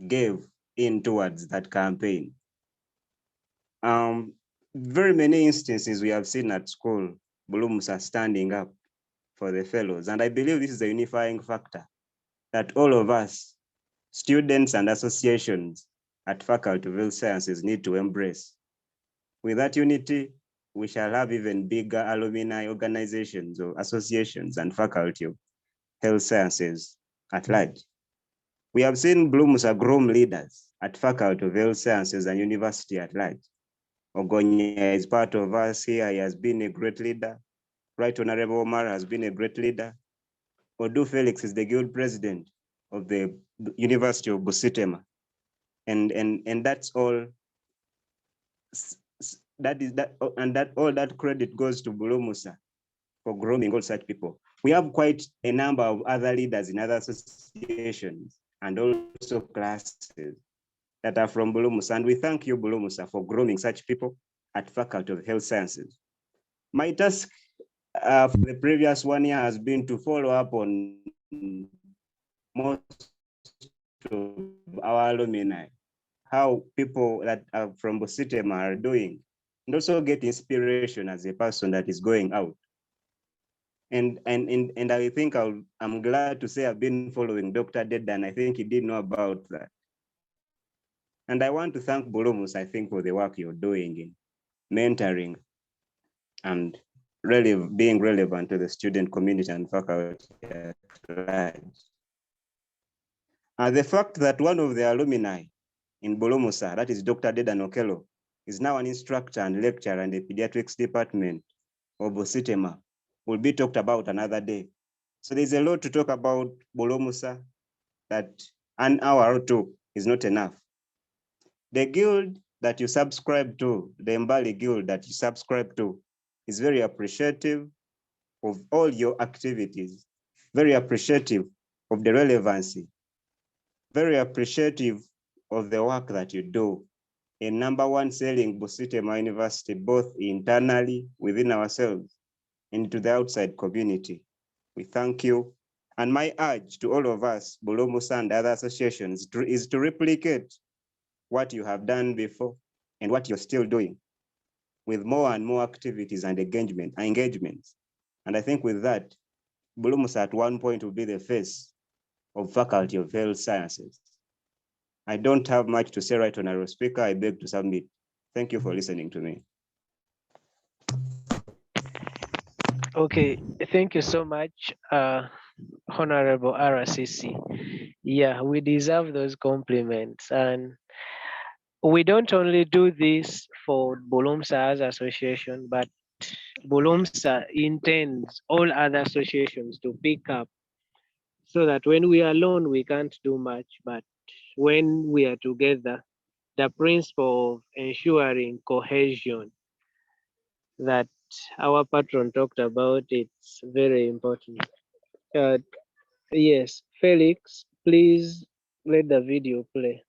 gave in towards that campaign. Very many instances we have seen at school, Bulumsa standing up for the fellows. And I believe this is a unifying factor that all of us, students and associations at Faculty of Health Sciences, need to embrace. With that unity, we shall have even bigger alumni organizations or associations and Faculty of Health Sciences at large. We have seen Bulumsa groom leaders at Faculty of Health Sciences and University at large. Ogonya is part of us here. He has been a great leader. Right Honorable Omar has been a great leader. Odu Felix is the guild president of the University of Busitema. And that's all. All that credit goes to Bulumsa for grooming all such people. We have quite a number of other leaders in other associations and also classes that are from Bulumsa. And we thank you, Bulumsa, for grooming such people at Faculty of Health Sciences. My task for the previous 1 year has been to follow up on most of our alumni, how people that are from Busitema are doing, and also get inspiration as a person that is going out. And I think I'm glad to say I've been following Dr. Dedan. I think he did know about that. And I want to thank Bulumsa, I think, for the work you're doing in mentoring and really being relevant to the student community and faculty at large. The fact that one of the alumni in Bulumsa, that is Dr. Dedan Okello, is now an instructor and lecturer in the pediatrics department of Busitema will be talked about another day. So there's a lot to talk about Bulumsa, that an hour or two is not enough. The guild that you subscribe to, the Mbali Guild that you subscribe to, is very appreciative of all your activities, very appreciative of the relevancy, very appreciative of the work that you do in number one, selling Busitema University, both internally within ourselves and to the outside community. We thank you. And my urge to all of us, Bulumsa and other associations, is to replicate what you have done before and what you're still doing with more and more activities and engagements. And I think with that, Bulumsa at one point will be the face of Faculty of Health Sciences. I don't have much to say right on our speaker. I beg to submit. Thank you for listening to me. Okay, thank you so much, Honorable RCC. Yeah, we deserve those compliments. And we don't only do this for Bulumsa's association, but Bulumsa intends all other associations to pick up so that when we are alone, we can't do much. But when we are together, the principle of ensuring cohesion that our patron talked about. It's very important. Uh, yes, Felix, please let the video play.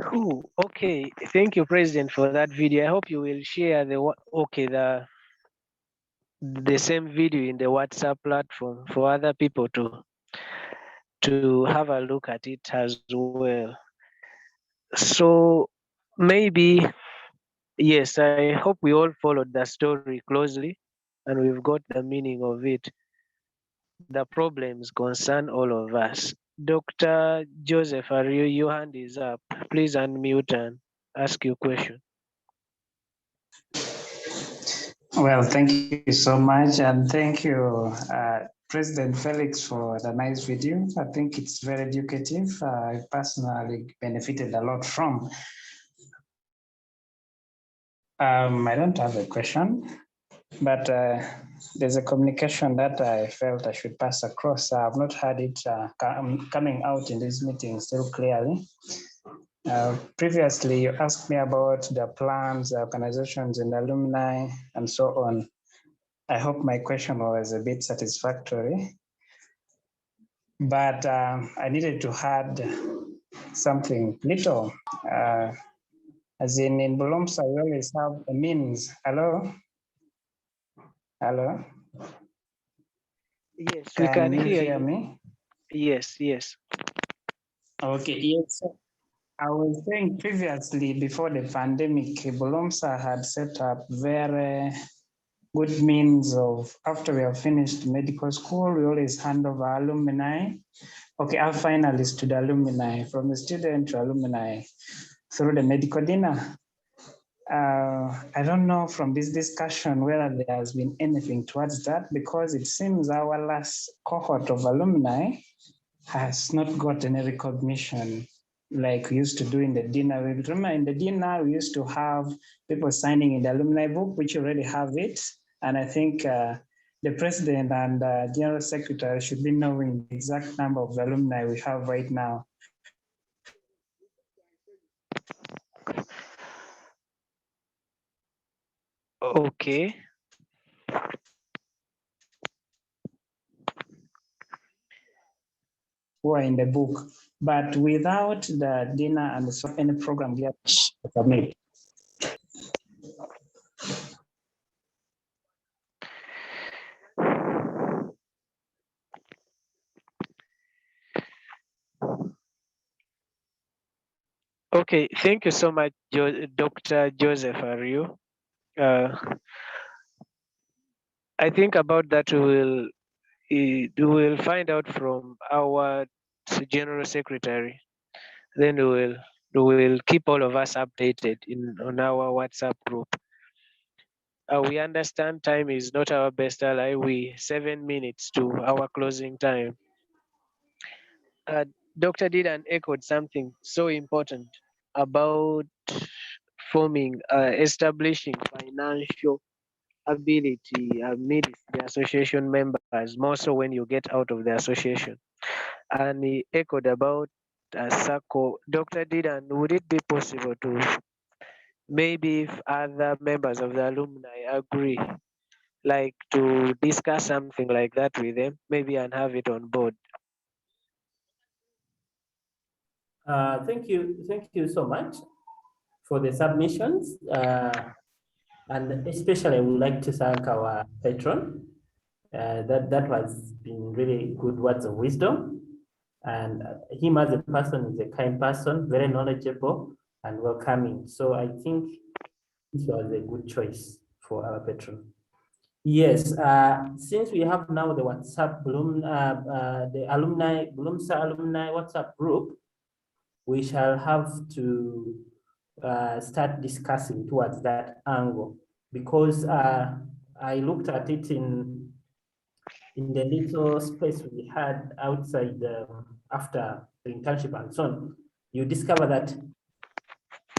Cool. Okay. Thank you, President, for that video. I hope you will share the same video in the WhatsApp platform for other people to have a look at it as well. So maybe yes, I hope we all followed the story closely and we've got the meaning of it. The problems concern all of us. Dr. Joseph, your hand is up. Please unmute and ask your question. Well, thank you so much. And thank you, President Felix, for the nice video. I think it's very educative. I personally benefited a lot from. I don't have a question, but there's a communication that I felt I should pass across. I've not had it coming out in this meeting still clearly. Previously, you asked me about the plans, the organizations, and alumni, and so on. I hope my question was a bit satisfactory, but I needed to add something little. As in Bulumsa, we always have a means. Hello? Hello? Yes, we can hear you. Me? Yes, yes. Okay, yes. I was saying previously, before the pandemic, Bulumsa had set up very good means of, after we have finished medical school, we always hand over alumni. Okay, our finalists to the alumni, from the student to alumni through the medical dinner. I don't know from this discussion whether there has been anything towards that, because it seems our last cohort of alumni has not got any recognition like we used to do in the dinner. We remember in the dinner, we used to have people signing in the alumni book, which already have it. And I think the president and general secretary should be knowing the exact number of alumni we have right now. Okay. Who are in the book, but without the dinner and so any program yet submit. Okay, thank you so much, Dr. Joseph Ariu. I think about that we will find out from our general secretary. Then we will keep all of us updated on our WhatsApp group. We understand time is not our best ally. 7 minutes to our closing time. Dr. Didan echoed something so important about establishing financial ability amidst the association members, more so when you get out of the association. And he echoed about a circle. Dr. Didan, would it be possible to, maybe if other members of the alumni agree, like to discuss something like that with them, maybe, and have it on board? Thank you so much for the submissions. And especially I would like to thank our patron. That was been really good words of wisdom. And him as a person is a kind person, very knowledgeable and welcoming. So I think this was a good choice for our patron. Yes, since we have now the WhatsApp the alumni, Bulumsa alumni WhatsApp group, we shall have to start discussing towards that angle, because I looked at it in the little space we had outside after the internship and so on. You discover that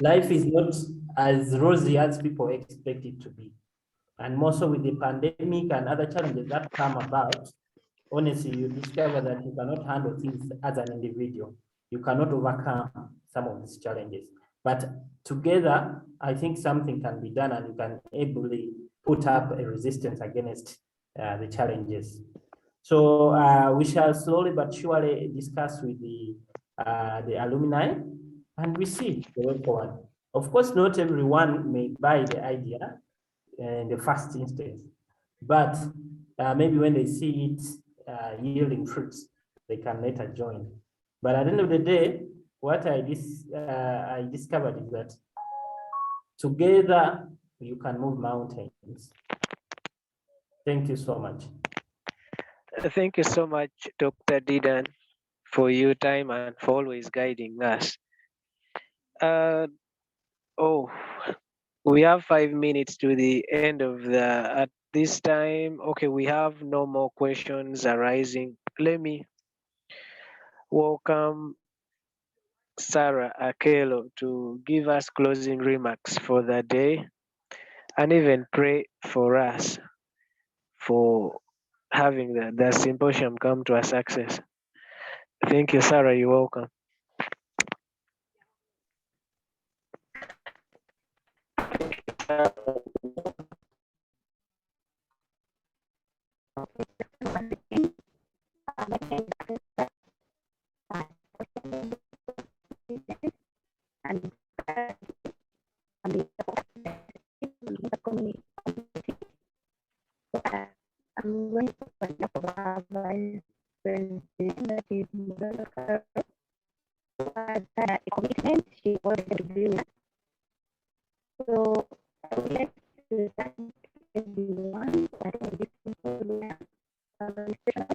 life is not as rosy as people expect it to be. And more so with the pandemic and other challenges that come about, honestly, you discover that you cannot handle things as an individual. You cannot overcome some of these challenges. But together, I think something can be done and you can ably put up a resistance against the challenges. So we shall slowly but surely discuss with the alumni and we see the way forward. Of course, not everyone may buy the idea in the first instance, but maybe when they see it yielding fruits, they can later join. But at the end of the day, what I discovered is that together you can move mountains. Thank you so much. Thank you so much, Dr. Didan, for your time and for always guiding us. Oh, we have 5 minutes to the end of at this time. Okay, we have no more questions arising. Let me welcome Sarah Akelo to give us closing remarks for the day and even pray for us for having the symposium come to a success. Thank you, Sarah. You're welcome. And the community. I'm going to find out about vice president is a commitment she already doing. So I would like to thank everyone. I think this is I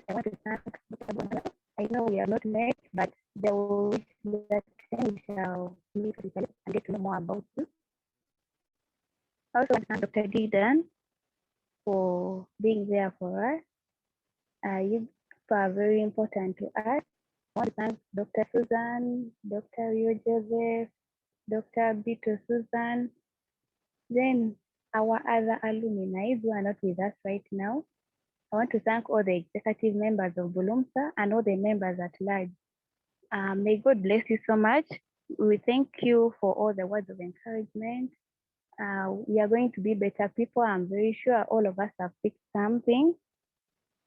want to thank. I know we are not met, but there will be that we shall meet and get to know more about you. I also want to thank Dr. Didan for being there for us. You are very important to us. I want to thank Dr. Susan, Dr. Rio Joseph, Dr. Bito Susan, then our other alumni who are not with us right now. I want to thank all the executive members of Bulumsa and all the members at large. May God bless you so much. We thank you for all the words of encouragement. We are going to be better people. I'm very sure all of us have picked something.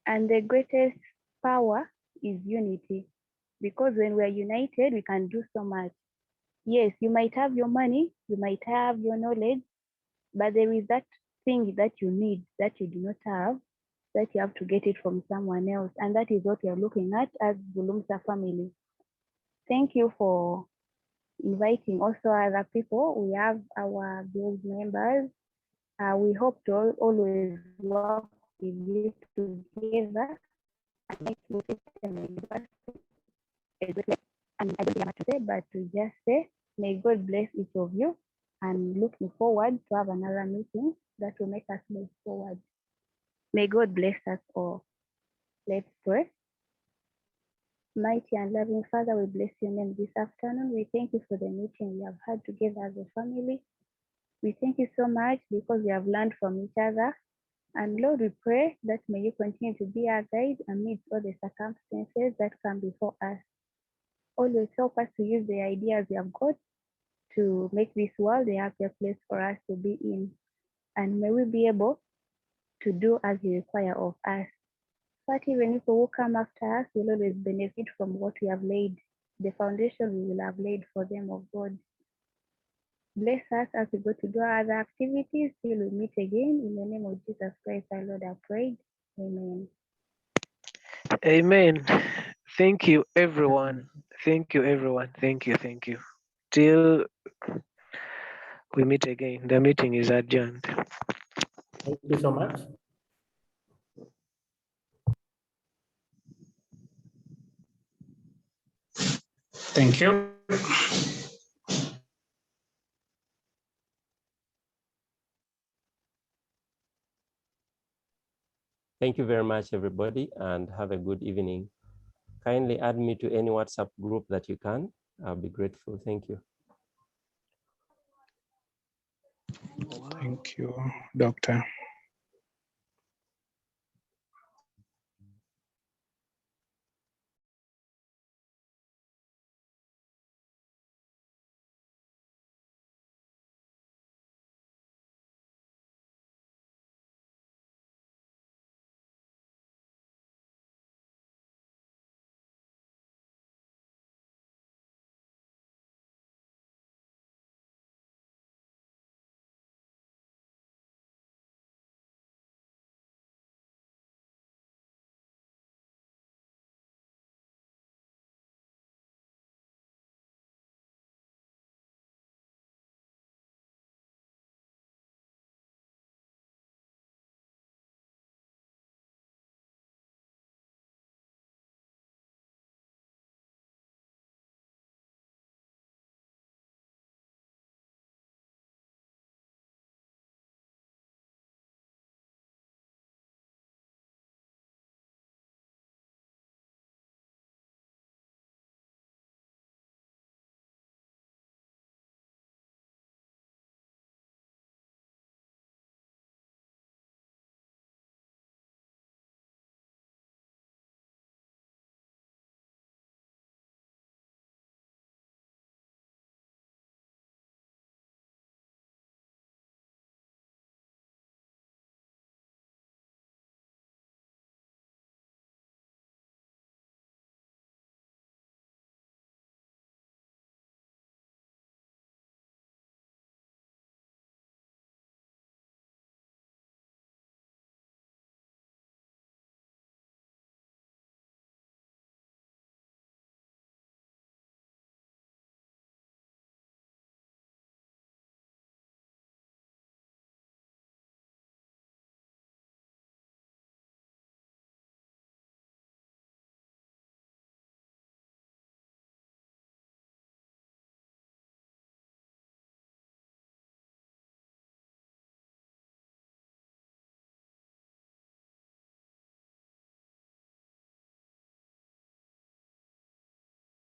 And the greatest power is unity, because when we are united, we can do so much. Yes, you might have your money, you might have your knowledge, but there is that thing that you need that you do not have, that you have to get it from someone else. And that is what we are looking at as Bulumsa family. Thank you for inviting also other people. We have our guild members. We hope to always work with you together and make you and I don't have much to say, but to just say, may God bless each of you, and looking forward to have another meeting that will make us move forward. May God bless us all. Let's pray. Mighty and loving Father, we bless your name this afternoon. We thank you for the meeting we have had together as a family. We thank you so much because we have learned from each other. And Lord, we pray that may you continue to be our guide amidst all the circumstances that come before us. Always help us to use the ideas we have got to make this world a happier place for us to be in. And may we be able to do as you require of us. But even if people who come after us will always benefit from what we have laid, the foundation we will have laid for them of God. Bless us as we go to do our other activities till we meet again. In the name of Jesus Christ, our Lord, I prayed. Amen. Amen. Thank you, everyone. Thank you, everyone. Thank you. Thank you. Till we meet again. The meeting is adjourned. Thank you so much. Thank you. Thank you very much, everybody, and have a good evening. Kindly add me to any WhatsApp group that you can. I'll be grateful. Thank you. Thank you, Doctor.